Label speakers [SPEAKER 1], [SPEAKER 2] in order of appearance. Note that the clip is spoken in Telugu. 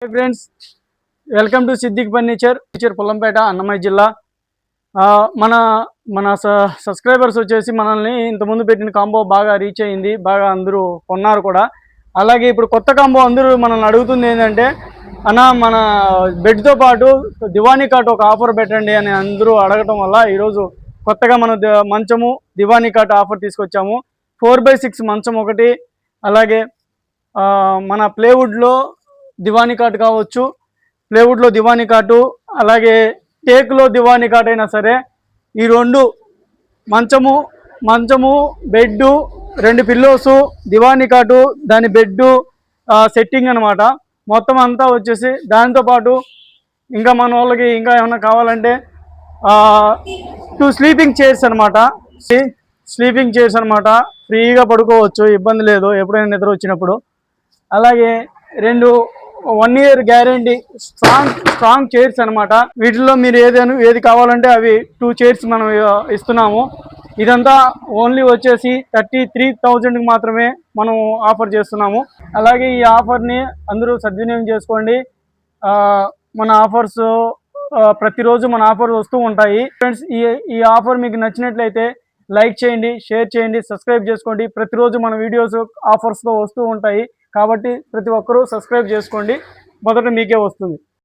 [SPEAKER 1] Hi friends, welcome to Siddiq furniture Pollampeta, Annamayya జిల్లా. మన మన సబ్స్క్రైబర్స్ వచ్చేసి మనల్ని ఇంతకుముందు పెట్టిన కాంబో బాగా రీచ్ అయ్యింది, బాగా అందరూ కొన్నారు కూడా. అలాగే ఇప్పుడు కొత్త కాంబో అందరూ మనల్ని అడుగుతుంది ఏంటంటే, అన్న మన బెడ్తో పాటు దివానీ కాట్ ఒక ఆఫర్ పెట్టండి అని అందరూ అడగటం వల్ల ఈరోజు కొత్తగా మనం మంచము దివానీ కాట్ ఆఫర్ తీసుకొచ్చాము. 4x6 మంచం ఒకటి, అలాగే మన ప్లేవుడ్లో దివానీ కాట్ కావచ్చు, ప్లేవుడ్లో దివానీ కాటు, అలాగే టేక్లో దివానీ కాట్ అయినా సరే, ఈ రెండు మంచము బెడ్డు, 2 పిల్లోసు, దివానీ కాటు, దాని బెడ్డు సెట్టింగ్ అనమాట. మొత్తం అంతా వచ్చేసి దాంతోపాటు ఇంకా మన వాళ్ళకి ఇంకా ఏమైనా కావాలంటే 2 స్లీపింగ్ చైర్స్ అనమాట. స్లీపింగ్ చైర్స్ అనమాట, ఫ్రీగా పడుకోవచ్చు, ఇబ్బంది లేదు ఎప్పుడైనా నిద్ర వచ్చినప్పుడు. అలాగే 1 ఇయర్ గ్యారంటీ స్ట్రాంగ్ చైర్స్ అనమాట. వీటిల్లో మీరు ఏది కావాలంటే అవి 2 చైర్స్ మనం ఇస్తున్నాము. ఇదంతా ఓన్లీ వచ్చేసి 33,000కి మాత్రమే మనం ఆఫర్ చేస్తున్నాము. అలాగే ఈ ఆఫర్ని అందరూ సద్వినియోగం చేసుకోండి. మన ఆఫర్స్ ప్రతిరోజు మన ఆఫర్ వస్తూ ఉంటాయి. ఫ్రెండ్స్, ఈ ఆఫర్ మీకు నచ్చినట్లయితే లైక్ చేయండి, షేర్ చేయండి, సబ్స్క్రైబ్ చేసుకోండి. ప్రతిరోజు మన వీడియోస్ ఆఫర్స్తో వస్తూ ఉంటాయి కాబట్టి ప్రతి ఒక్కరూ సబ్స్క్రైబ్ చేసుకోండి, మొదట మీకే వస్తుంది.